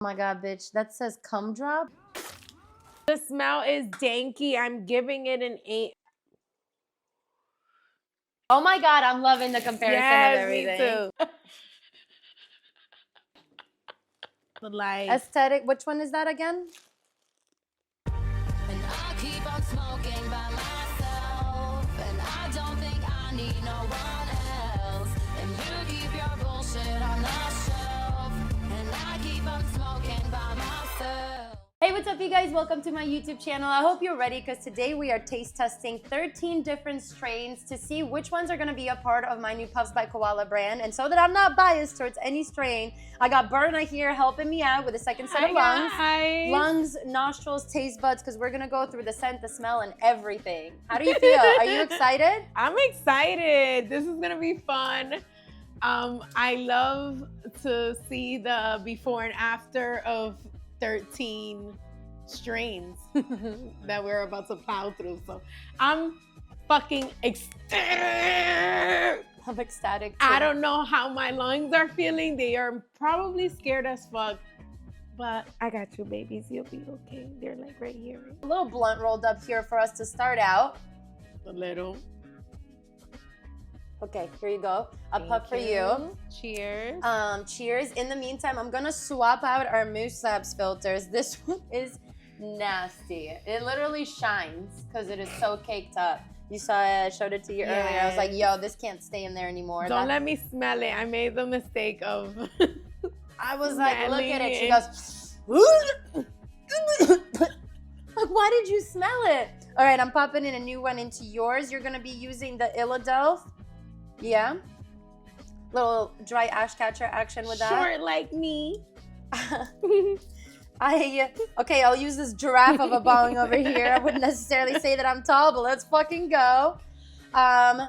Oh my God, bitch. That says cum drop? The smell is danky. I'm giving it an 8. Oh my God, I'm loving the comparison of everything. Me too. Like Aesthetic, which one is that again? And I keep on smoking by myself, and I don't think I need no one else. And you keep your bullshit on the shelf, and I keep on smoking by myself. Hey, what's up, you guys? Welcome to my YouTube channel. I hope you're ready because today we are taste testing 13 different strains to see which ones are going to be a part of my new Puffs by Koala brand. And so that I'm not biased towards any strain, I got Berna here helping me out with the second set of lungs. Hi. Lungs, nostrils, taste buds, because we're going to go through the scent, the smell, and everything. How do you feel? Are you excited? I'm excited. This is going to be fun. I love to see the before and after of 13 strains that we're about to plow through. So I'm fucking ecstatic. I'm ecstatic too. I don't know how my lungs are feeling. They are probably scared as fuck. But I got you, babies. You'll be okay. They're like right here. A little blunt rolled up here for us to start out. A little. Okay, here you go. A puff for you. Cheers. Cheers. In the meantime, I'm gonna swap out our Moose Labs filters. This one is nasty. It literally shines because it is so caked up. You saw it, I showed it to you earlier. I was like, yo, this can't stay in there anymore. Don't let me smell it. I made the mistake of I was like, look at it. She it. goes, like, why did you smell it? All right, I'm popping in a new one into yours. You're gonna be using the Illadelph. Yeah. Little dry ash catcher action with that. Short like me. Okay, I'll use this giraffe of a bong over here. I wouldn't necessarily say that I'm tall, but let's fucking go. I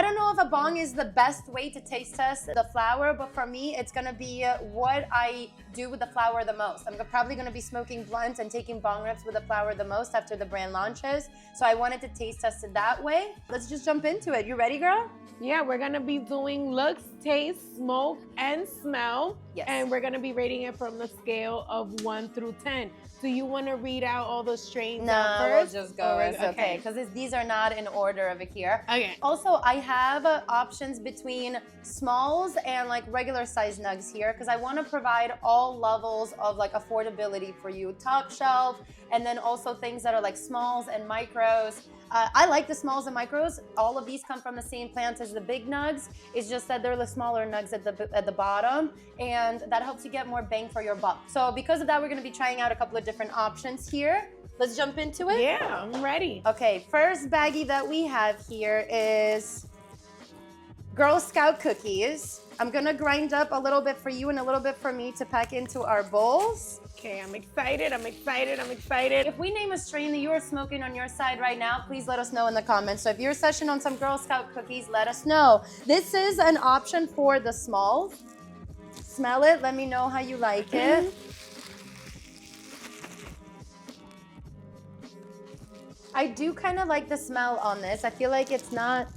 don't know if a bong is the best way to taste test the flower, but for me, it's gonna be what I do with the flower the most. I'm probably gonna be smoking blunts and taking bong rips with the flower the most after the brand launches. So I wanted to taste test it that way. Let's just jump into it. You ready, girl? Yeah, we're gonna be doing looks, taste, smoke, and smell. Yes. And we're gonna be rating it from the scale of 1 through 10. Do you want to read out all the strains No, first? we'll just go. It's okay, because these are not in order over here. Okay. Also, I have options between smalls and like regular size nugs here because I want to provide all levels of like affordability for you. Top shelf, and then also things that are like smalls and micros. I like the smalls and micros. All of these come from the same plant as the big nugs. It's just that they're the smaller nugs at the bottom, and that helps you get more bang for your buck. So because of that, we're gonna be trying out a couple of different options here. Let's jump into it. Yeah, I'm ready. Okay, first baggie that we have here is Girl Scout cookies. I'm gonna grind up a little bit for you and a little bit for me to pack into our bowls. Okay, I'm excited, I'm excited, I'm excited. If we name a strain that you are smoking on your side right now, please let us know in the comments. So if you're session on some Girl Scout cookies, let us know. This is an option for the smalls. Smell it, let me know how you like it. I do kind of like the smell on this. I feel like it's not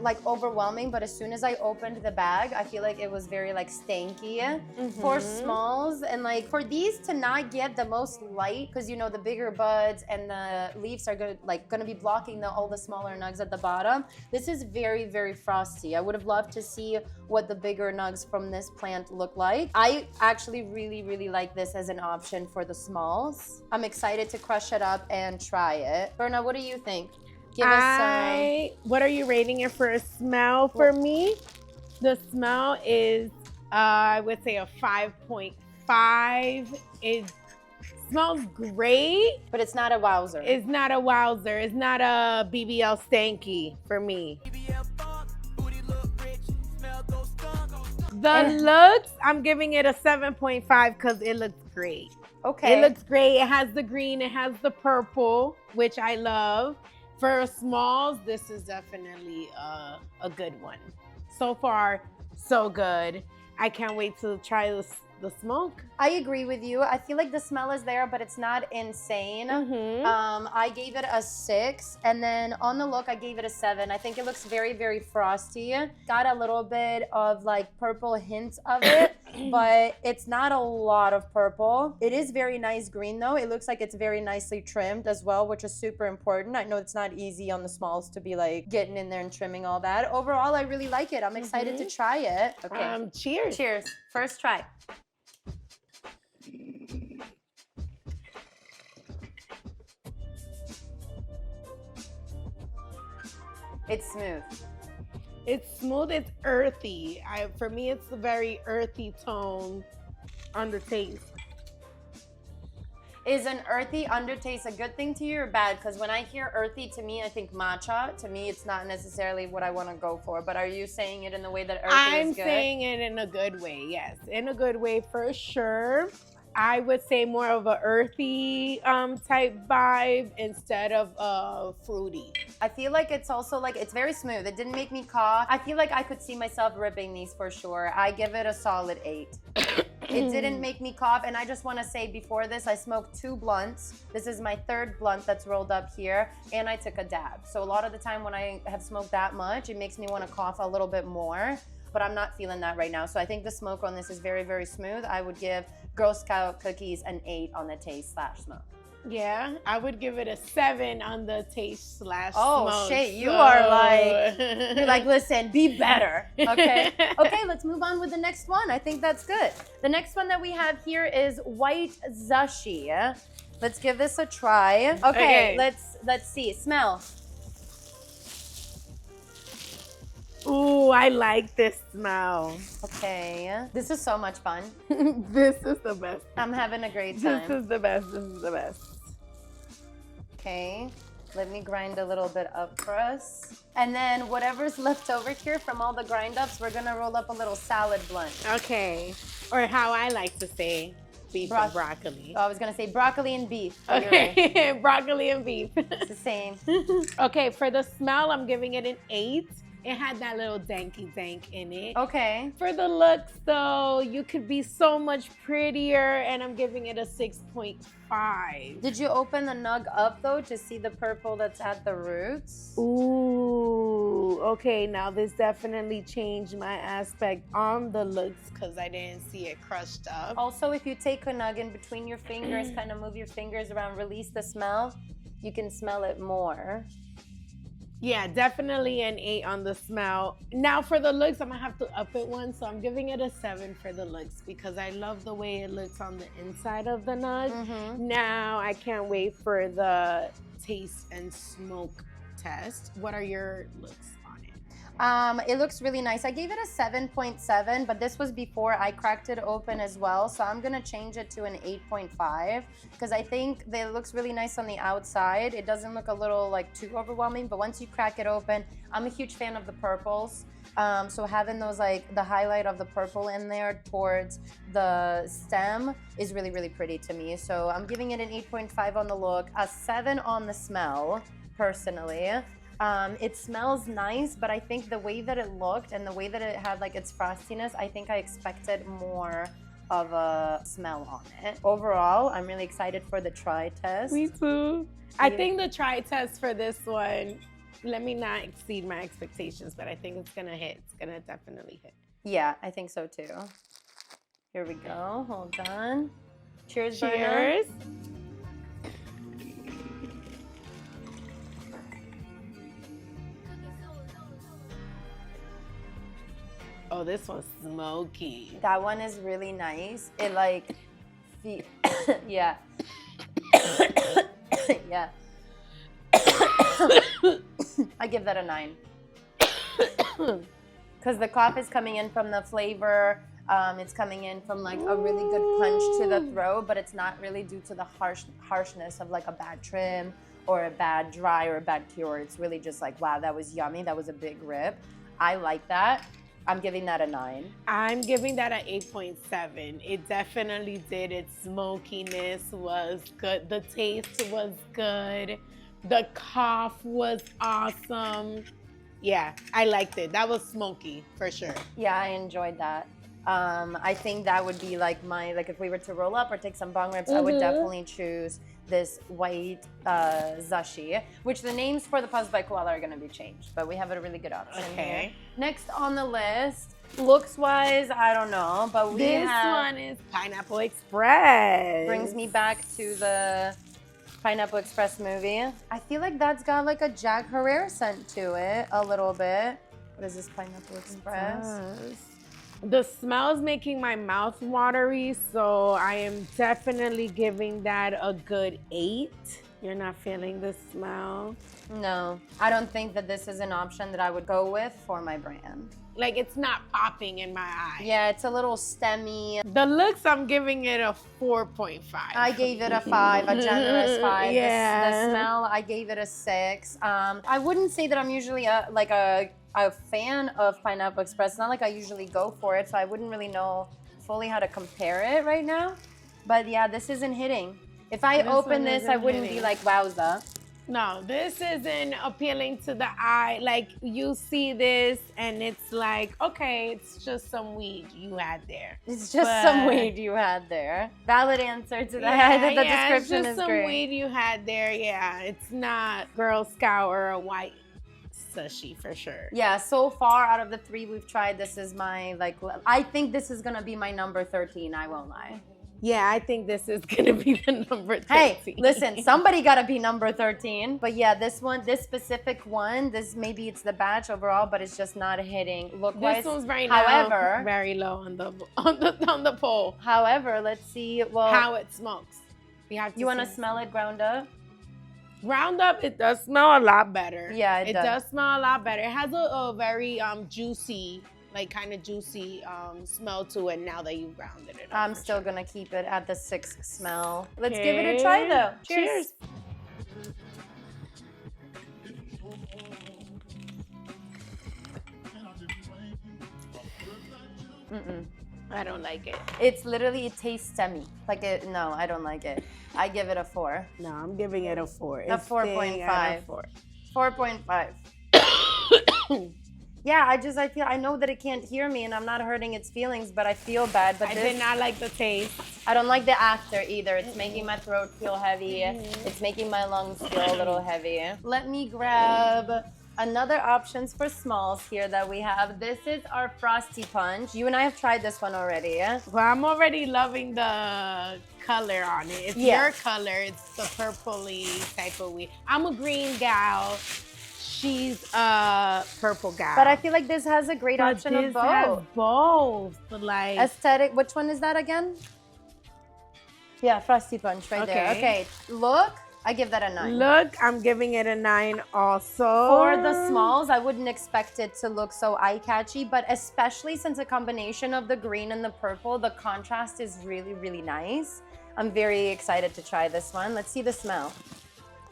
like overwhelming, but as soon as I opened the bag, I feel like it was very like stanky for smalls. And like for these to not get the most light, because you know the bigger buds and the leaves are gonna be blocking all the smaller nugs at the bottom. This is very, very frosty. I would have loved to see what the bigger nugs from this plant look like. I actually really, really like this as an option for the smalls. I'm excited to crush it up and try it. Berna, what do you think? Give us what are you rating it for a smell? For me, the smell is, I would say a 5.5. It smells great. But it's not a wowzer. It's not a wowzer. It's not a BBL stanky for me. The looks, I'm giving it a 7.5 because it looks great. Okay. It looks great. It has the green, it has the purple, which I love. For smalls, this is definitely a good one. So far, so good. I can't wait to try the smoke. I agree with you. I feel like the smell is there, but it's not insane. I gave it a 6, and then on the look, I gave it a 7. I think it looks very, very frosty. Got a little bit of like purple hints of it. but it's not a lot of purple. It is very nice green though. It looks like it's very nicely trimmed as well, which is super important. I know it's not easy on the smalls to be like getting in there and trimming all that. Overall, I really like it. I'm excited to try it. Okay. Cheers. Cheers. First try. It's smooth. It's smooth, it's earthy. For me, it's a very earthy tone on the taste. Is an earthy undertaste a good thing to you or bad? Because when I hear earthy, to me, I think matcha. To me, it's not necessarily what I want to go for. But are you saying it in the way that earthy I'm is good? saying it in a good way, yes. In a good way, for sure. I would say more of a earthy type vibe instead of fruity. I feel like it's also like, it's very smooth. It didn't make me cough. I feel like I could see myself ripping these for sure. I give it a solid 8. It didn't make me cough. And I just want to say before this, I smoked 2 blunts. This is my 3rd blunt that's rolled up here. And I took a dab. So a lot of the time when I have smoked that much, it makes me want to cough a little bit more. But I'm not feeling that right now. So I think the smoke on this is very, very smooth. I would give Girl Scout cookies an 8 on the taste/smoke. Yeah, I would give it a 7 on the taste/smoke. Oh shit, you are like, you're like, listen, be better. Okay. Okay, let's move on with the next one. I think that's good. The next one that we have here is White Zashi. Let's give this a try. Okay. Let's see. Smell. Ooh, I like this smell. Okay. This is so much fun. This is the best. I'm having a great time. This is the best. This is the best. Okay. Let me grind a little bit up for us. And then whatever's left over here from all the grind ups, we're gonna roll up a little salad blunt. Okay. Or how I like to say, beef and broccoli. Oh, I was gonna say broccoli and beef. Okay, right. Broccoli and beef. It's the same. Okay, for the smell, I'm giving it an 8. It had that little danky dank in it. Okay. For the looks though, you could be so much prettier, and I'm giving it a 6.5. Did you open the nug up though to see the purple that's at the roots? Ooh, okay, now this definitely changed my aspect on the looks because I didn't see it crushed up. Also, if you take a nug in between your fingers, kind of move your fingers around, release the smell, you can smell it more. Yeah, definitely an 8 on the smell. Now for the looks, I'm gonna have to up it 1, so I'm giving it a 7 for the looks because I love the way it looks on the inside of the nug. Now I can't wait for the taste and smoke test. What are your looks on it? It looks really nice. I gave it a 7.7, but this was before I cracked it open as well. So I'm gonna change it to an 8.5 because I think that it looks really nice on the outside. It doesn't look a little like too overwhelming, but once you crack it open, I'm a huge fan of the purples. So having those like the highlight of the purple in there towards the stem is really, really pretty to me. So I'm giving it an 8.5 on the look, a 7 on the smell, personally. It smells nice, but I think the way that it looked and the way that it had like its frostiness, I think I expected more of a smell on it. Overall, I'm really excited for the try test. Me too. I think the try test for this one, let me not exceed my expectations, but I think it's gonna hit. It's gonna definitely hit. Yeah, I think so too. Here we go. Hold on. Cheers, Cheers. Berna. Oh, this one's smoky. That one is really nice. It like, yeah. Yeah. I give that a 9. Because the cough is coming in from the flavor. It's coming in from like a really good punch to the throat, but it's not really due to the harshness of like a bad trim or a bad dry or a bad cure. It's really just like, wow, that was yummy. That was a big rip. I like that. I'm giving that a 9. I'm giving that an 8.7. It definitely did. Its smokiness was good. The taste was good. The cough was awesome. Yeah, I liked it. That was smoky for sure. Yeah, I enjoyed that. I think that would be like like if we were to roll up or take some bong ribs, I would definitely choose this white Zashi, which the names for the puzzles by Koala are gonna be changed, but we have a really good option here. Next on the list, looks wise, I don't know, but this one is Pineapple Express. Brings me back to the Pineapple Express movie. I feel like that's got like a Jack Herrera scent to it a little bit. What is this Pineapple Express? The smell is making my mouth watery, so I am definitely giving that a good 8. You're not feeling the smell? No, I don't think that this is an option that I would go with for my brand. Like, it's not popping in my eye. Yeah, it's a little stemmy. The looks, I'm giving it a 4.5. I gave it a 5, a generous 5. Yeah. The smell, I gave it a 6. I wouldn't say that I'm usually a fan of Pineapple Express. It's not like I usually go for it, so I wouldn't really know fully how to compare it right now. But yeah, this isn't hitting. If I open this, I wouldn't be like, wowza. No, this isn't appealing to the eye. Like, you see this and it's like, okay, it's just some weed you had there. It's just some weed you had there. Valid answer to that. The description it's just is some great. weed you had there. Yeah, it's not Girl Scout or a white sushi for sure. Yeah, so far out of the 3 we've tried, this is my, I think this is gonna be my number 13, I won't lie. Yeah, I think this is gonna be the number 13. Hey, listen, somebody gotta be number 13. But yeah, this specific one, maybe it's the batch overall, but it's just not hitting look-wise. This one's right now very low on the poll. However, let's see how it smokes. You wanna smell it ground up? Ground up, it does smell a lot better. Yeah, it does smell a lot better. It has a very juicy, like kind of juicy smell to it now that you've grounded it. I'm still gonna keep it at the 6 smell. Let's give it a try though. Cheers. I don't like it. It tastes stemmy. No, I don't like it. I give it a 4. No, I'm giving it a 4. A 4.5. 4.5. Yeah, I know that it can't hear me and I'm not hurting its feelings, but I feel bad. But I did not like the taste. I don't like the after either. It's making my throat feel heavy. It's making my lungs feel a little heavy. Let me grab another options for smalls here that we have. This is our Frosty Punch. You and I have tried this one already. Well, I'm already loving the color on it. It's your color. It's the purpley type of weed. I'm a green gal. She's a purple gal. But I feel like this has a great option of both. Has both. Like aesthetic. Which one is that again? Yeah, Frosty Punch right there. Okay, look. I give that a 9. Look, I'm giving it a 9 also. For the smalls, I wouldn't expect it to look so eye-catchy, but especially since a combination of the green and the purple, the contrast is really, really nice. I'm very excited to try this one. Let's see the smell.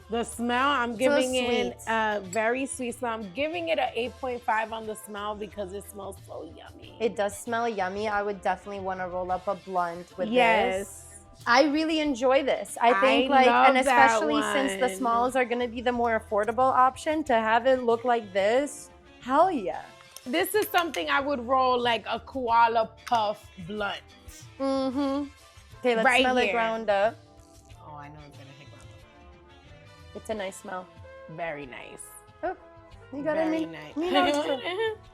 The smell, I'm giving it a very sweet smell. I'm giving it an 8.5 on the smell because it smells so yummy. It does smell yummy. I would definitely want to roll up a blunt with this. I really enjoy this. I think and especially since the smalls are going to be the more affordable option, to have it look like this, hell yeah. This is something I would roll like a Koala puff blunt. Okay, let's smell it ground up. Oh, I know it's going to hit ground up. It's a nice smell. Very nice. Oh, you got very nice.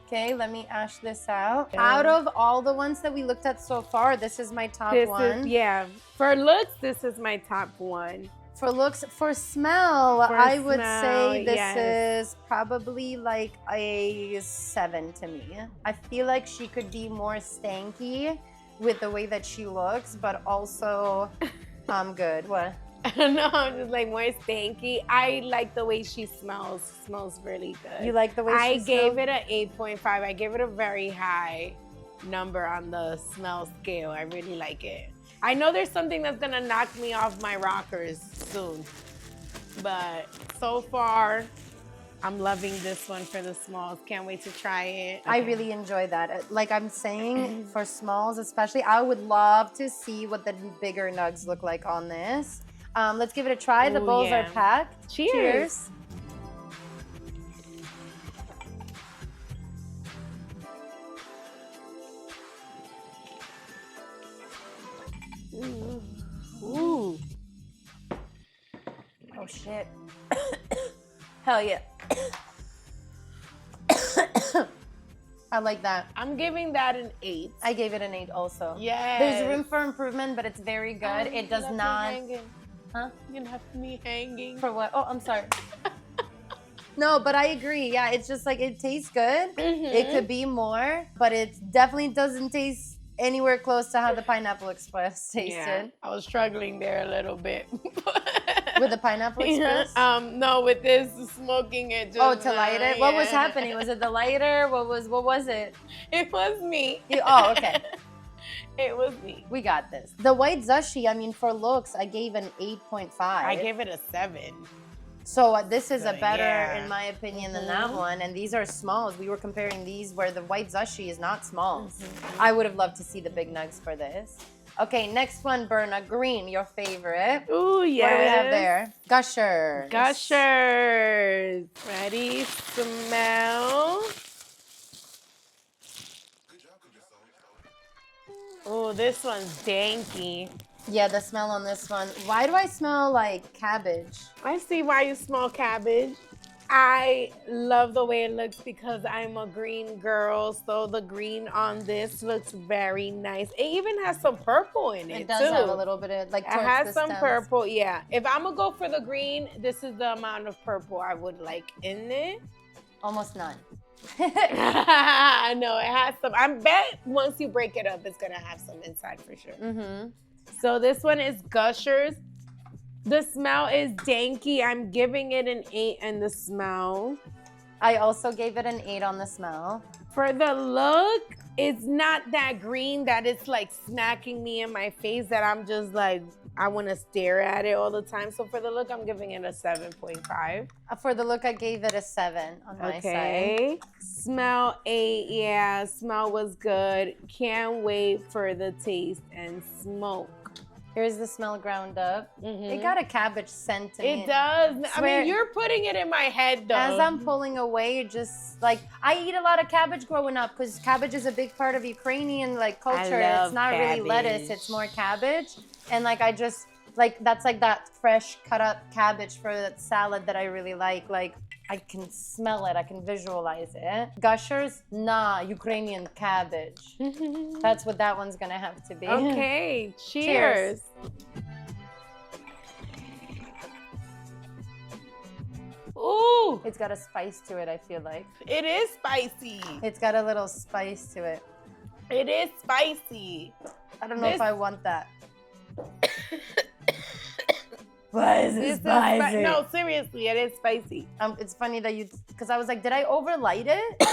Okay, let me ash this out. Out of all the ones that we looked at so far, this is my top one. For looks, this is my top one. For looks, for smell, I would say this is probably like a 7 to me. I feel like she could be more stanky with the way that she looks, but also I'm good. What? No, I'm just like more stanky. I like the way she smells. Smells really good. You like the way she smells? I gave it an 8.5. I gave it a very high number on the smell scale. I really like it. I know there's something that's gonna knock me off my rockers soon, but so far, I'm loving this one for the smalls. Can't wait to try it. I really enjoy that. Like I'm saying, for smalls especially, I would love to see what the bigger nugs look like on this. Let's give it a try. The bowls are packed. Cheers. shit. Hell yeah. I like that. I'm giving that an 8. I gave it an 8 also. Yes. There's room for improvement, but it's very good. It does not. Huh? You can have me hanging. For what? Oh, I'm sorry. No, but I agree. Yeah, it's just like it tastes good. It could be more, but it definitely doesn't taste anywhere close to how the Pineapple Express tasted. Yeah, I was struggling there a little bit. With the Pineapple Express? No, with this smoking it. Just, Oh, to light it? What was yeah. happening? Was it the lighter? What was it? It was me. Oh, okay. It was me. We got this. The white Zashi, I mean, for looks, I gave an 8.5. I gave it a 7. So this is a better, yeah. in my opinion, than that one. And these are smalls. We were comparing these where the white Zashi is not smalls. I would have loved to see the big nugs for this. Okay, next one, Berna. Green, your favorite. Ooh, yeah. What do we have there? Gushers. Gushers. Ready? Smell. Oh, this one's danky. Yeah, the smell on this one. Why do I smell like cabbage? I see why you smell cabbage. I love the way it looks because I'm a green girl, so the green on this looks very nice. It even has some purple in it, It does too. have a little bit of, like, It towards has the some stems. purple, yeah. If I'm gonna go for the green, this is the amount of purple I would like in it. Almost none. I know it has some. I bet once you break it up, it's gonna have some inside for sure. So this one is Gushers. The smell is danky. I'm giving it an 8 in the smell. I also gave it an 8 on the smell. For the look, it's not that green that it's like smacking me in my face that I'm just like, I want to stare at it all the time. So for the look, I'm giving it a 7.5. For the look, I gave it a 7 on my side. Smell 8, yeah, smell was good. Can't wait for the taste and smoke. Here's the smell ground up. It got a cabbage scent to me. It does. I Swear- mean, you're putting it in my head though. As I'm pulling away, it just like I eat a lot of cabbage growing up because cabbage is a big part of Ukrainian like culture. love It's not really lettuce, cabbage. it's more cabbage. And like I just like that's like that fresh cut up cabbage for that salad that I really like. Like I can smell it, I can visualize it. Gushers, nah, Ukrainian cabbage. That's what that one's gonna have to be. Okay, Cheers. cheers. Ooh, It's got a spice to it, I feel like. it is spicy. It's got a little spice to it. It is spicy. I don't know if This- I want that. Why is This it is spicy? no, seriously, it is spicy. It's funny that because I was like, did I overlight it?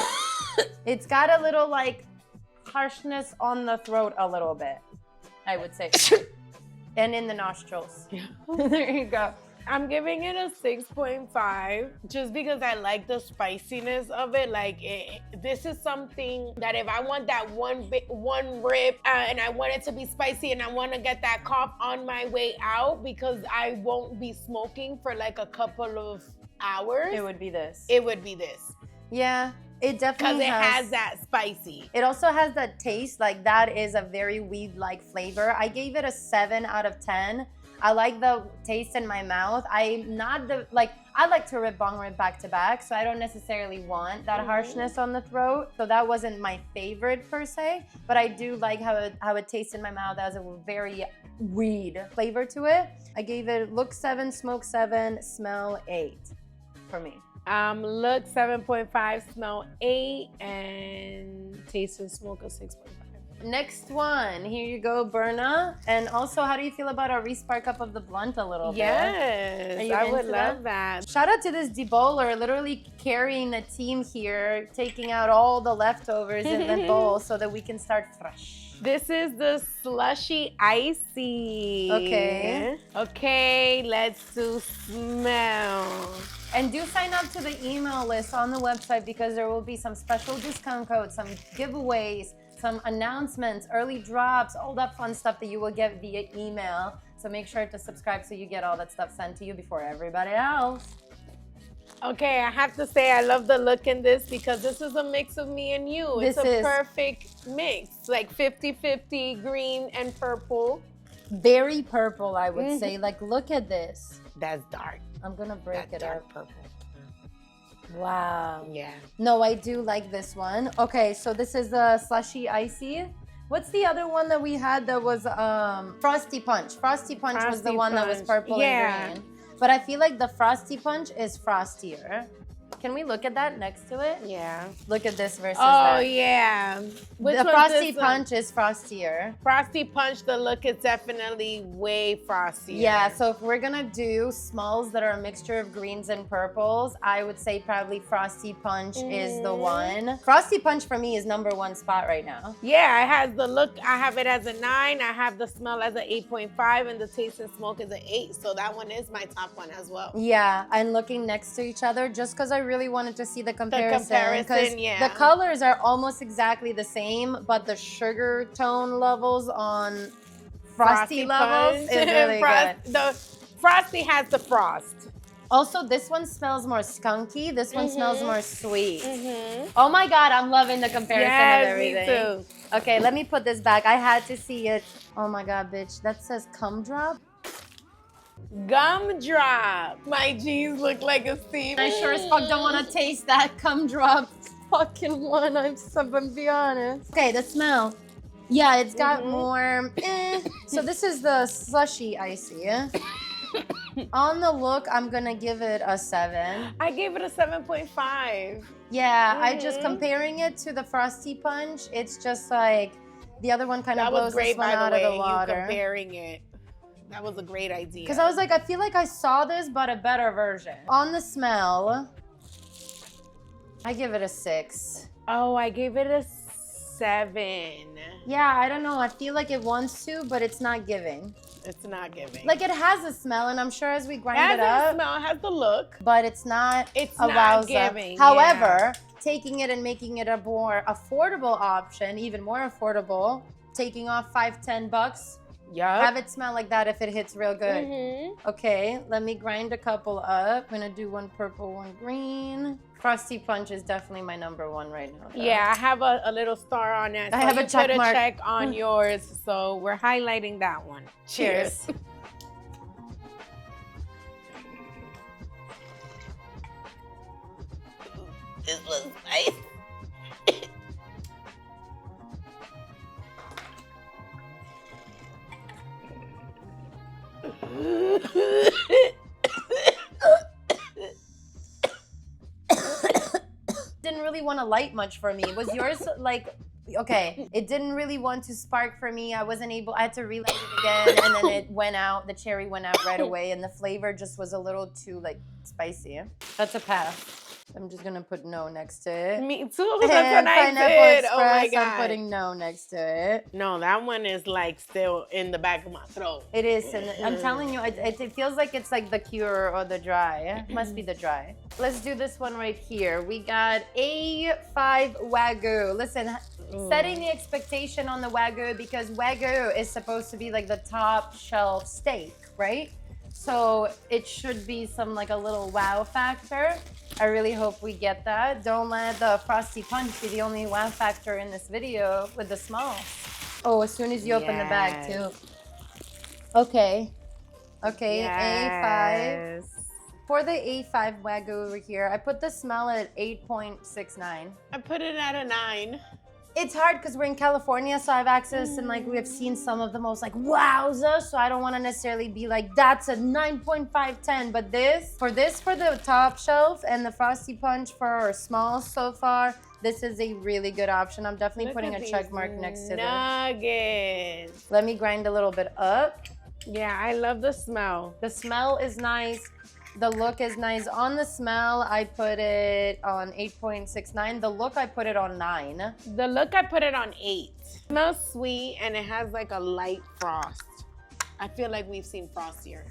It's got a little like harshness on the throat a little bit, I would say. And in the nostrils. There you go. I'm giving it a 6.5 just because I like the spiciness of it. Like this is something that if I want that one rib and I want it to be spicy and I want to get that cough on my way out because I won't be smoking for like a couple of hours, It would be this. it would be this Yeah, it because definitely it has that spicy. It also has that taste, like that is a very weed-like flavor. I gave it a 7 out of 10. I like the taste in my mouth. I like to rib bong rib back to back, so I don't necessarily want that harshness on the throat. So that wasn't my favorite per se, but I do like how it tastes in my mouth as a very weed flavor to it. I gave it look 7, smoke 7, smell 8 for me. Look 7.5, smell 8, and taste and smoke a 6.5. Next one, here you go, Berna. And also, how do you feel about our respark up of the blunt a little bit? Yes, Are you I would into love that. Shout out to this debowler, literally carrying the team here, taking out all the leftovers in the bowl so that we can start fresh. This is the Slushy Icy. Okay. Okay, let's do smell. And do sign up to the email list on the website because there will be some special discount codes, some giveaways, some announcements, early drops, all that fun stuff that you will get via email. So make sure to subscribe so you get all that stuff sent to you before everybody else. Okay, I have to say I love the look in this because this is a mix of me and you. It's a perfect mix, like 50-50 green and purple. Very purple, I would say. Like, look at this. That's dark. I'm gonna break it up. Purple. Wow. Yeah. No, I do like this one. Okay, so this is the Slushy Icy. What's the other one that we had that was Frosty Punch? Frosty Punch was the one that was purple and green. But I feel like the Frosty Punch is frostier. Can we look at that next to it? Yeah. Look at this versus Oh, that. yeah. The Frosty Punch is frostier. Frosty Punch, the look is definitely way frostier. Yeah, so if we're gonna do smalls that are a mixture of greens and purples, I would say probably Frosty Punch is the one. Frosty Punch for me is #1 spot right now. Yeah, it has the look. I have it as a 9. I have the smell as an 8.5, and the taste and smoke is an 8. So that one is my top one as well. Yeah, and looking next to each other, just because I really wanted to see the comparison. Yeah. The colors are almost exactly the same, but the sugar tone levels on Frosty levels is really good. The Frosty has the frost. Also, this one smells more skunky. This one smells more sweet. Oh my God, I'm loving the comparison of everything. Me too. Okay, let me put this back. I had to see it. Oh my God, bitch. That says cum drop. Gumdrop. My jeans look like a steam. I sure as fuck don't want to taste that cum drop fucking one. I'm gonna be honest. Okay, the smell. Yeah, it's got more. So this is the Slushy Icy. On the look, I'm gonna give it a 7. I gave it a 7.5. Yeah, I just comparing it to the Frosty Punch. It's just like the other one kind of blows this one out of the water. You comparing it. That was a great idea. Because I was like, I feel like I saw this, but a better version. On the smell, I give it a 6. Oh, I gave it a 7. Yeah, I don't know. I feel like it wants to, but it's not giving. It's not giving. Like it has a smell, and I'm sure as we grind it it up, has a smell, it has the look, but it's not not giving. However, taking it and making it a more affordable option, even more affordable, taking off $5-10. Yup. Have it smell like that if it hits real good. Okay, let me grind a couple up. I'm gonna do one purple, one green. Frosty Punch is definitely my #1 right now, though. Yeah, I have a little star on it. So I have a check mark. Put a check on yours, so we're highlighting that one. Cheers. This was nice. Didn't really want to light much for me. Was yours like, okay, it didn't really want to spark for me. I wasn't able, I had to relight it again, and then it went out, the cherry went out right away, and the flavor just was a little too like spicy. That's a pass. I'm just gonna put no next to it. Me too. That's what I did. Oh my God. I'm putting no next to it. No, that one is like still in the back of my throat. It is, and I'm telling you, it feels like it's like the cure or the dry. It must be the dry. Let's do this one right here. We got A5 Wagu. Listen, setting the expectation on the Wagu, because Wagu is supposed to be like the top shelf steak, right? So it should be some like a little wow factor. I really hope we get that. Don't let the Frosty Punch be the only wow factor in this video with the small. Oh, as soon as you open the bag too. Okay. Okay, A5. For the A5 Wagu over here, I put the smell at 8.69. I put it at a 9. It's hard because we're in California, so I have access and like we have seen some of the most like wowza, so I don't want to necessarily be like that's a 9.510, but for the top shelf and the Frosty Punch for our smalls so far, this is a really good option. I'm definitely putting a check mark next to this. Nuggets. Let me grind a little bit up. Yeah, I love the smell. The smell is nice. The look is nice. On the smell, I put it on 8.69. The look, I put it on 9. The look, I put it on 8. It smells sweet, and it has like a light frost. I feel like we've seen frostier.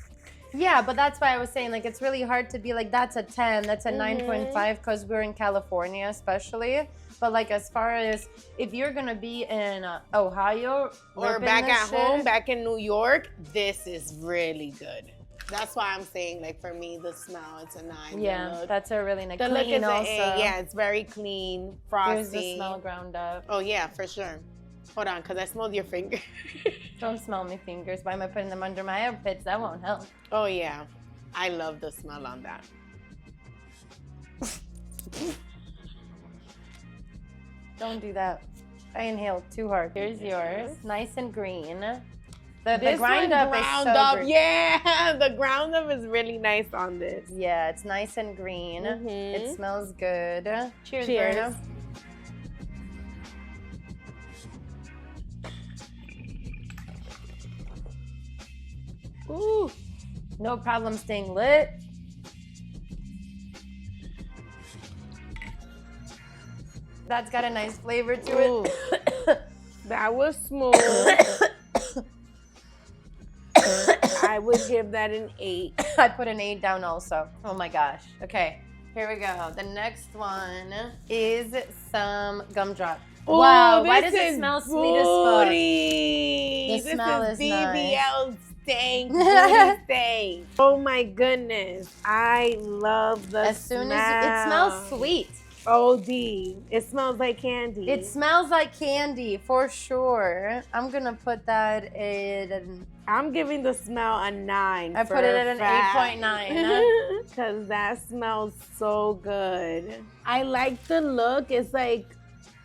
Yeah, but that's why I was saying, like, it's really hard to be like, that's a 10, that's a 9.5, because we're in California especially. But like, as far as if you're gonna be in Ohio or back at home, back in New York, this is really good. That's why I'm saying, like, for me, the smell, it's a 9. Yeah, that's a really nice. The look is also. Yeah, it's very clean, frosty. Here's the smell ground up. Oh, yeah, for sure. Hold on, because I smelled your finger. Don't smell my fingers. Why am I putting them under my armpits? That won't help. Oh, yeah. I love the smell on that. Don't do that. I inhaled too hard. Here's yours. Nice and green. The This grind one up is ground so up. green. Yeah, the ground up is really nice on this. Yeah, it's nice and green. It smells good. Cheers, Cheers. Berna. Ooh, no problem staying lit. That's got a nice flavor to it. That was smooth. I would give that an 8. I put an 8 down also. Oh my gosh. Okay, here we go. The next one is some gumdrop. Ooh, Wow, why this does it is smell sweet as fuck? booty. The smell is BBL stank, booty stank. Oh my goodness. I love the As soon as it smells sweet. OD. It smells like candy. It smells like candy for sure. I'm gonna put that in. I'm giving the smell a 9. I put it at an 8.9. Because that smells so good. I like the look. It's like,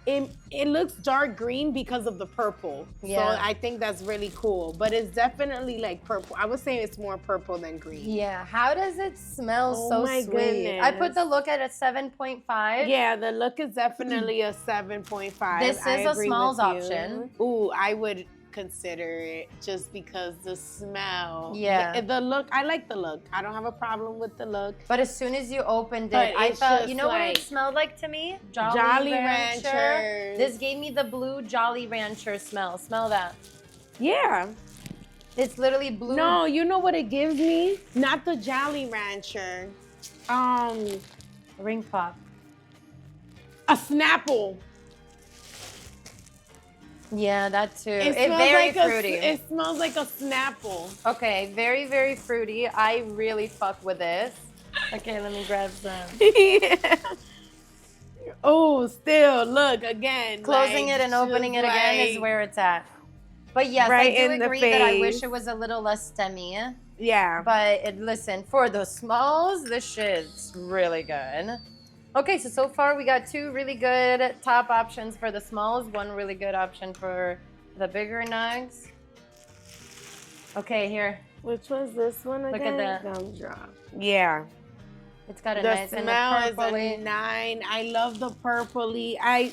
it looks dark green because of the purple. Yeah. So I think that's really cool. But it's definitely like purple. I would say it's more purple than green. Yeah, how does it smell Oh so my sweet? goodness. I put the look at a 7.5. Yeah, the look is definitely a 7.5. This is a smalls option. Ooh, I would consider it just because the smell. Yeah. The look, I like the look. I don't have a problem with the look. But as soon as you opened But it, I it's felt, just you know what like it smelled like to me? Jolly Ranchers. This gave me the blue Jolly Rancher smell. Smell that. Yeah. It's literally blue. No, you know what it gives me? Not the Jolly Rancher. Ring pop. A Snapple. Yeah, that too. It It's smells very like fruity. It smells like a Snapple. Okay, very, very fruity. I really fuck with this. Okay, let me grab some. Yeah. Oh, still, look, again. Closing like, it and opening it just again is like- where it's at. But yes, Right I do in the agree that I wish face. it was a little less stemmy. Yeah. But listen, for the smalls, this shit's really good. Okay, so far we got 2 really good top options for the smalls, 1 really good option for the bigger nugs. Okay, here. Which was this one Look again? at that. Gumdrop. Yeah. It's got a The nice and smell a is a purpley. 9. I love the purpley. I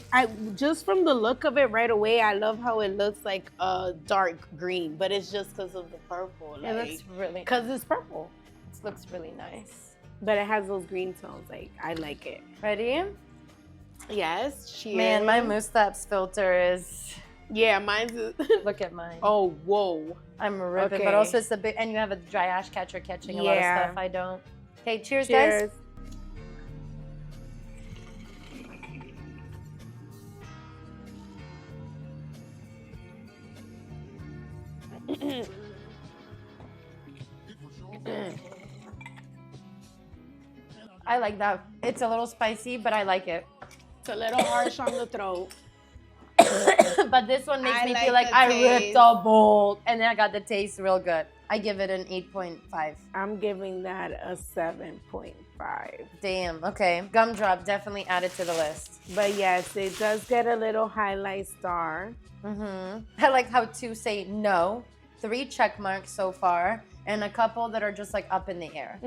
just from the look of it right away, I love how it looks like a dark green, but it's just because of the purple. It looks really because it's purple, It looks really nice. but it has those green tones. Like I like it. Ready? Yes. Cheers. Man, my Moustaps filter is. Yeah, mine's. Look at mine. Oh, whoa. I'm ripping, Okay. but also it's the big, and you have a dry ash catcher catching a lot of Yeah. stuff. I don't. Okay, cheers, guys. I like that. It's a little spicy, but I like it. It's a little harsh on the throat. But this one makes I me like feel like the I taste. ripped a bolt, and then I got the taste real good. I give it an 8.5. I'm giving that a 7.5. Damn. Okay. Gumdrop definitely added to the list. But yes, it does get a little highlight star. I like how 2 say no, 3 check marks so far, and a couple that are just like up in the air.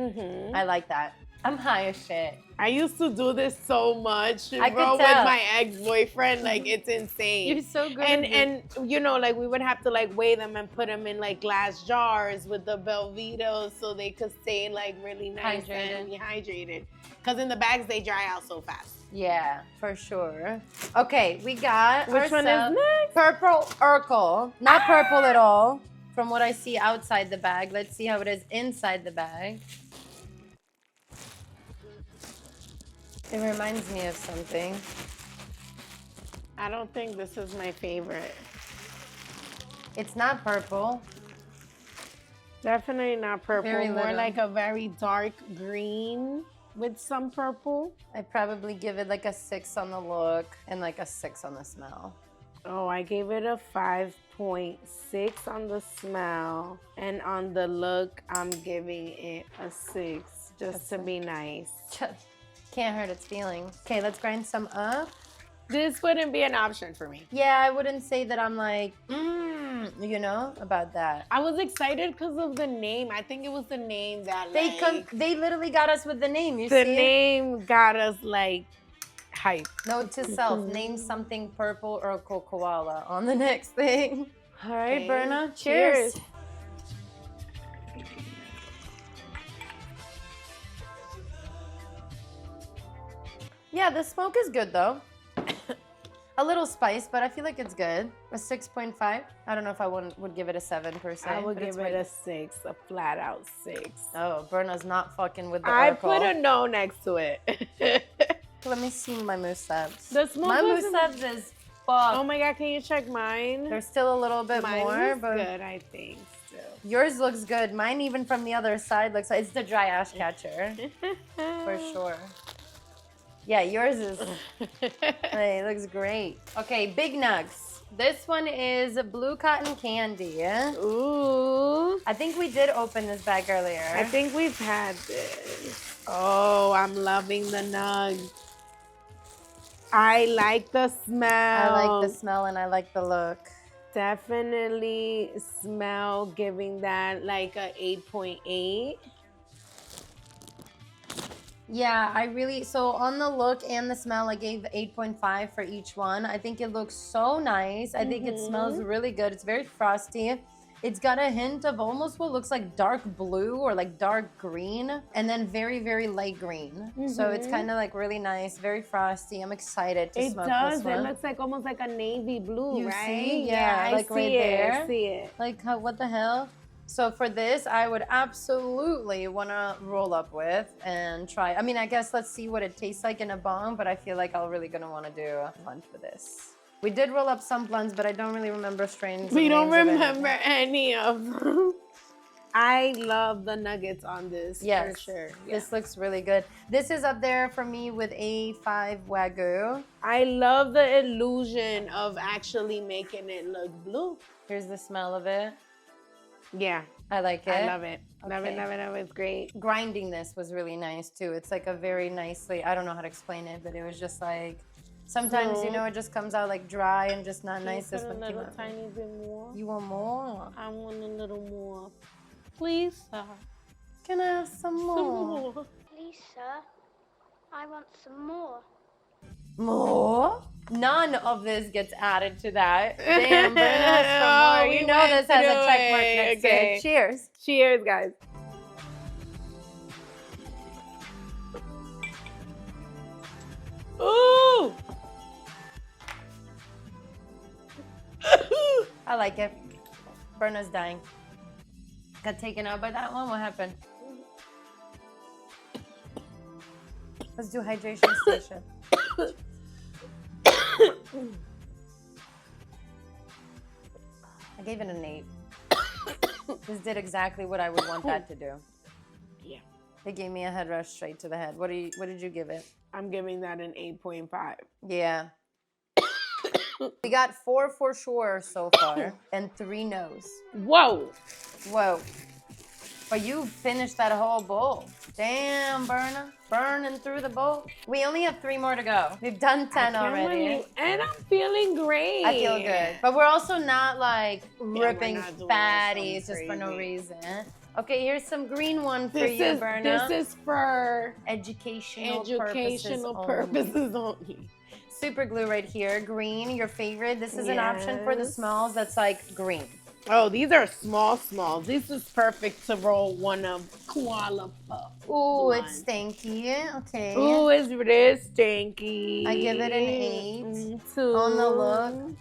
I like that. I'm high as shit. I used to do this so much, I bro, could with tell. my ex-boyfriend. Like, it's insane. You're so good. And you know, like, we would have to, like, weigh them and put them in, like, glass jars with the Belvitos so they could stay, like, really nice and hydrated. Because in the bags, they dry out so fast. Yeah, for sure. Okay, we got Which one is next? Purple Urkel. Not purple at all, from what I see outside the bag. Let's see how it is inside the bag. It reminds me of something. I don't think this is my favorite. It's not purple. Definitely not purple. Very More little. like a very dark green with some purple. I'd probably give it like a 6 on the look and like a 6 on the smell. Oh, I gave it a 5.5. 8.6 on the smell. And on the look, I'm giving it a 6 just to be nice. Can't hurt its feelings. Okay, let's grind some up. This wouldn't be an option for me. Yeah, I wouldn't say that I'm like, you know, about that. I was excited because of the name. I think it was the name that They literally got us with the name. You the see name got us like hype. Note to self: name something purple or koala on the next thing. All right, Okay. Berna. Cheers. Yeah, the smoke is good though. A little spice, but I feel like it's good. A 6.5. I don't know if I would give it a 7%. I would give it a 6, a flat out 6. Oh, Berna's not fucking with the I Urkel. put a no next to it. Let me see my Musebs. The smoke My wasn't- Musebs is fuck. Oh my god, can you check mine? There's still a little bit Mine more, looks but good, I think. Still. yours looks good. Mine, even from the other side, looks like it's the dry ash catcher for sure. Yeah, yours is. Hey, it looks great. Okay, Big Nugs. This one is blue cotton candy. Ooh. I think we did open this bag earlier. I think we've had this. Oh, I'm loving the nugs. I like the smell. I like the smell and I like the look. Definitely smell giving that like a 8.8. Yeah, I really, so on the look and the smell, I gave 8.5 for each one. I think it looks so nice. I think it smells really good. It's very frosty. It's got a hint of almost what looks like dark blue or like dark green, and then very, very light green. So it's kind of like really nice, very frosty. I'm excited to smoke this one. It looks like almost like a navy blue, You right? see? Yeah, I like see right it. there. I see it. Like, what the hell? So for this, I would absolutely want to roll up with and try. I mean, I guess let's see what it tastes like in a bong, but I feel like I'm really going to want to do a blunt for this. We did roll up some blunts, but I don't really remember strains. We don't names of remember any of them. I love the nuggets on this, yes, for sure. Yeah. This looks really good. This is up there for me with A5 Wagu. I love the illusion of actually making it look blue. Here's the smell of it. Yeah, I like it. I love it. Love Okay. it, love it, love it. It's great. Grinding this was really nice too. It's like a very nicely, I don't know how to explain it, but it was just like, sometimes, you know, it just comes out like dry and just not nice. This one came out. Tiny bit more. You want more? I want a little more. Please, sir. Can I have some more? Please, sir, I want some more. More? None of this gets added to that. Damn, but that's for Oh, more. we You know went this has a through check mark it. next to Okay. it. Cheers. Cheers, guys. Ooh! I like it. Berna's dying. Got taken out by that one? What happened? Let's do hydration station. I gave it an 8. This did exactly what I would want that to do. Yeah. It gave me a head rush straight to the head. What did you give it? I'm giving that an 8.5. Yeah. We got 4 for sure so far and 3 no's. Whoa! Whoa. But you finished that whole bowl. Damn, Berna. Burning through the bowl. We only have 3 more to go. We've done 10 already. And I'm feeling great. I feel good. But we're also not like ripping not doing fatties something just for no crazy. reason. Okay, here's some green one for This you, is Berna. this is for educational educational purposes purposes only. Super glue right here. Green, your favorite. This is an option for the Yes. smalls that's like green. Oh, these are smalls. This is perfect to roll one of Koala Puff. Ooh, One. it's stanky. Okay. Ooh, it's really stinky. I give it an 8 Two. on the look.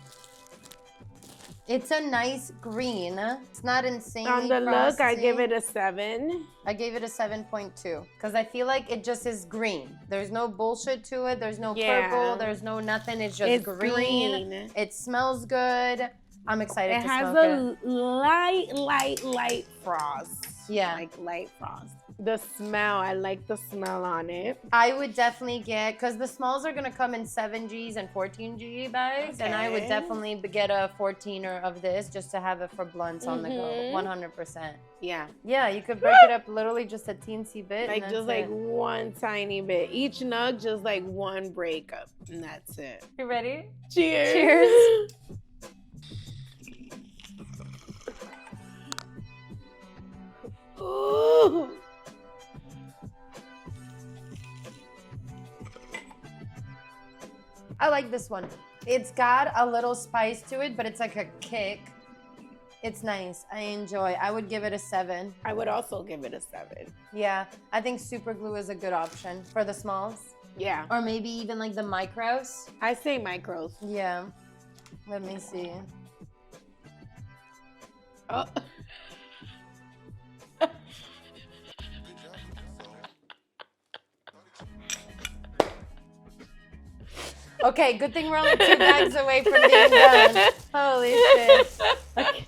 It's a nice green. It's not insanely On the look, I frosty. give it a 7. I gave it a 7.2 because I feel like it just is green. There's no bullshit to it. There's no Yeah. purple. There's no nothing. It's just It's green. green. It smells good. I'm excited It to has smoke a light frost. Yeah. Like light frost. The smell, I like the smell on it. I would definitely get, because the smalls are going to come in 7Gs and 14G bags, and I would Okay. definitely get a 14er of this just to have it for blunts on the go, 100%. Yeah. Yeah, you could break it up literally just a teensy bit. Like and just that's like it. one tiny bit. Each nug just like one breakup, and that's it. You ready? Cheers. Cheers. Ooh. I like this one. It's got a little spice to it, but it's like a kick. It's nice. I enjoy. I would give it a 7. I would also give it a 7. Yeah, I think super glue is a good option for the smalls. Yeah. Or maybe even like the micros. I say micros. Yeah. Let me see. Oh. Okay, good thing we're only 2 bags away from being done. Holy shit. Okay.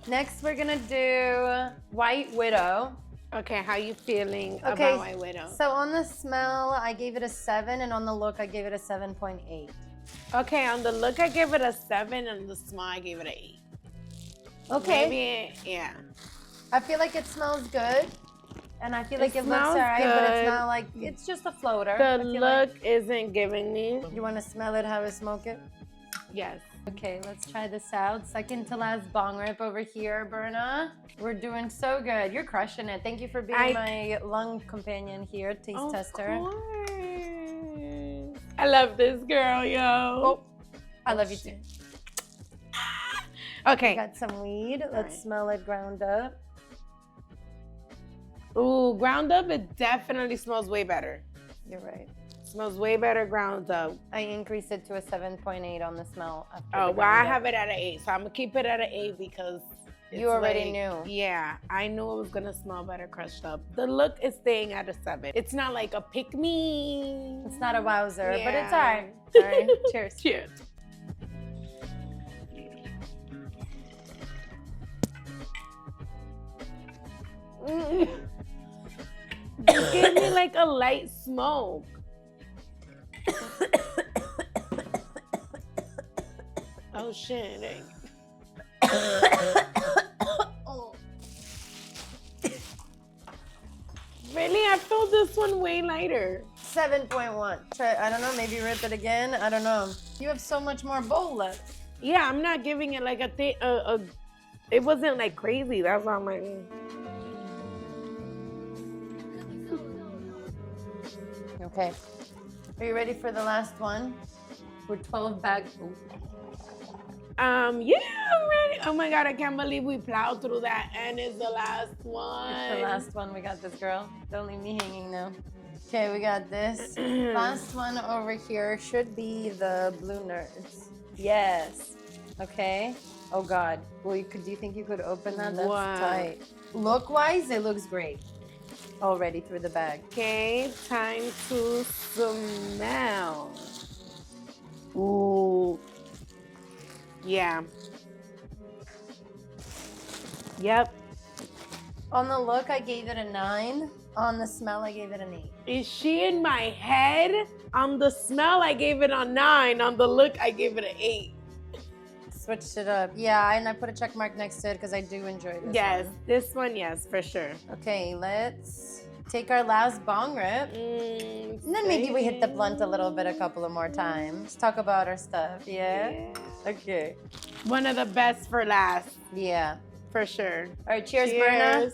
Next, we're gonna do White Widow. Okay, how you feeling Okay, about White Widow? So on the smell, I gave it a 7, and on the look, I gave it a 7.8. Okay, on the look, I gave it a 7, and the smell, I gave it an 8. Okay. Maybe, yeah. I feel like it smells good, and I feel like it looks smells alright, but it's good. not like, it's just a floater. I The feel look like. isn't giving me. You want to smell it, how I smoke it? Yes. Okay, let's try this out. Second to last bong rip over here, Berna. We're doing so good. You're crushing it. Thank you for being my lung companion here, taste tester. Of course. I love this girl, yo. Oh, I love you too. Okay. Got some weed. Let's right. smell it ground up. Ooh, ground up, it definitely smells way better. You're right. Smells way better ground up. I increased it to a 7.8 on the smell. After Oh, the well, I ground up. have it at an 8, so I'm gonna keep it at an 8 because You already like- knew. Yeah, I knew it was gonna smell better crushed up. The look is staying at a 7. It's not like a pick me. It's not a wowzer, but it's Yeah. alright. Alright, cheers. Cheers. It gave me like a light smoke. Oh shit. Really? I felt this one way lighter. 7.1. Try, I don't know, maybe rip it again. I don't know. You have so much more bowl left. Yeah, I'm not giving it like it wasn't like crazy. That's why I'm like, Okay. Are you ready for the last one? We're 12 bags. yeah, I'm ready. Oh my God, I can't believe we plowed through that and it's the last one. It's the last one. We got this, girl. Don't leave me hanging now. Okay, we got this. Last one over here should be the blue nerds. Yes. Okay. Oh God. Well, do you think you could open that? That's Wow. tight. Look-wise, it looks great. Already through the bag. Okay, time to smell. Ooh. Yeah. Yep. On the look, I gave it a 9. On the smell, I gave it an 8. Is she in my head? On the smell, I gave it a 9. On the look, I gave it an 8. Switched it up. Yeah, and I put a check mark next to it because I do enjoy this Yes, one. this one, yes, for sure. Okay, let's take our last bong rip. And then maybe we hit the blunt a little bit a couple of more times. Talk about our stuff, yeah? Okay. One of the best for last, Yeah. for sure. All right, cheers, Berna.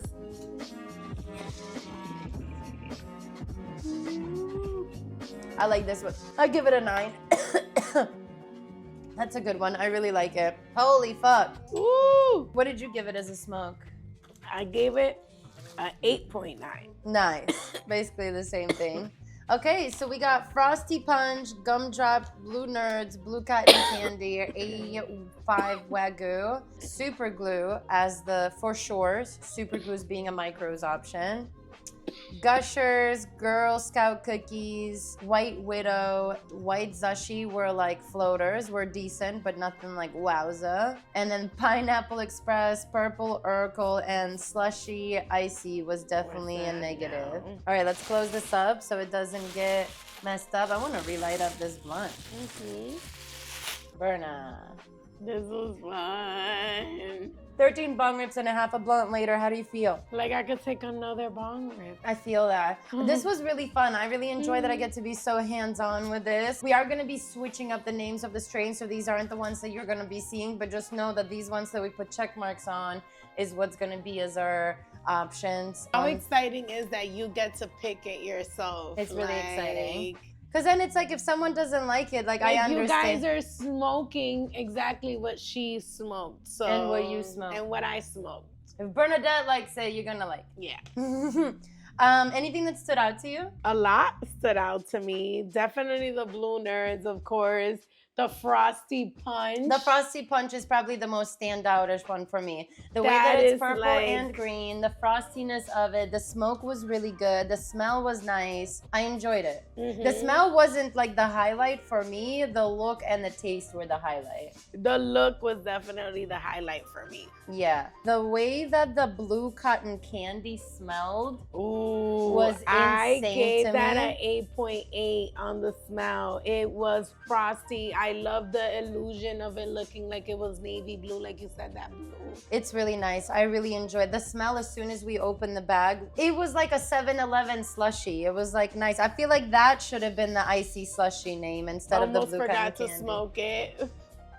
I like this one. I give it a 9. That's a good one. I really like it. Holy fuck. Ooh, What did you give it as a smoke? I gave it an 8.9. Nice. Basically the same thing. Okay, so we got Frosty Punch, Gumdrop, Blue Nerds, Blue Cotton Candy, A5 Wagu, Super Glue as the for sure. Super Glue's being a micros option. Gushers, Girl Scout cookies, White Widow, White Zashi were like floaters, were decent, but nothing like wowza. And then Pineapple Express, Purple Urkel, and Slushy Icy was definitely a negative. All right, let's close this up so it doesn't get messed up. I want to relight up this blunt. Berna. This was fun. 13 bong rips and a half a blunt later. How do you feel? Like I could take another bong rip. I feel that. This was really fun. I really enjoy that I get to be so hands-on with this. We are going to be switching up the names of the strains, so these aren't the ones that you're going to be seeing, but just know that these ones that we put check marks on is what's going to be as our options. How exciting is that you get to pick it yourself? It's really exciting. Because then it's like if someone doesn't like it, like I understand. You guys are smoking exactly what she smoked. So and what you smoked. And what I smoked. If Bernadette likes it, you're going to like it. Yeah. Anything that stood out to you? A lot stood out to me. Definitely the Blue Nerds, of course. The Frosty Punch. The Frosty Punch is probably the most standoutish one for me. The way that it's purple and green, the frostiness of it, the smoke was really good. The smell was nice. I enjoyed it. The smell wasn't like the highlight for me. The look and the taste were the highlight. The look was definitely the highlight for me. Yeah. The way that the blue cotton candy smelled was insane I gave that me. an 8.8 on the smell. It was frosty. I love the illusion of it looking like it was navy blue, like you said, that blue. It's really nice. I really enjoyed the smell as soon as we opened the bag. It was like a 7-Eleven slushy. It was like nice. I feel like that should have been the icy slushy name instead of the blue cotton candy. Almost forgot to smoke it.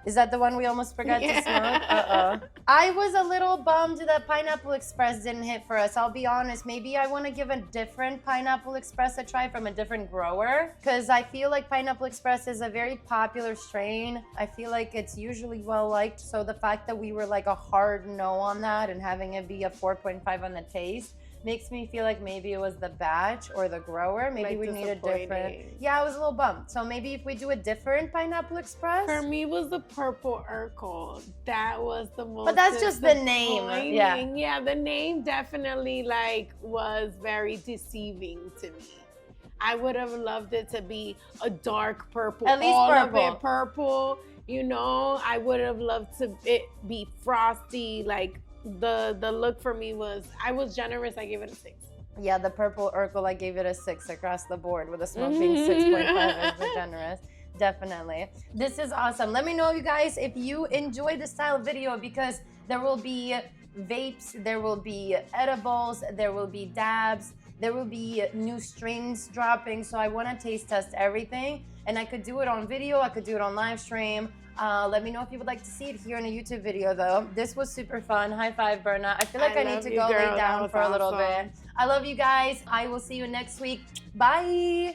Is that the one we almost forgot to smoke? I was a little bummed that Pineapple Express didn't hit for us. I'll be honest. Maybe I want to give a different Pineapple Express a try from a different grower, because I feel like Pineapple Express is a very popular strain. I feel like it's usually well liked. So the fact that we were like a hard no on that and having it be a 4.5 on the taste makes me feel like maybe it was the batch or the grower. Maybe we need a different. Yeah, I was a little bummed. So maybe if we do a different Pineapple Express. For me, it was the Purple Urkel. That was the most. But that's just the name. Yeah, the name definitely like was very deceiving to me. I would have loved it to be a dark purple. At least all purple. Of it purple. You know, I would have loved to it be frosty, like. The look for me was, I was generous. I gave it a 6. Yeah, the Purple Urkel, I gave it a 6 across the board, with the smoke being 6.5 is generous. Definitely. This is awesome. Let me know, you guys, if you enjoy this style of video, because there will be vapes, there will be edibles, there will be dabs, there will be new strains dropping. So I want to taste test everything, and I could do it on video, I could do it on live stream. Let me know if you would like to see it here in a YouTube video, though. This was super fun. High five, Berna. I feel like I need to go lay down for a little bit. I love you guys. I will see you next week. Bye.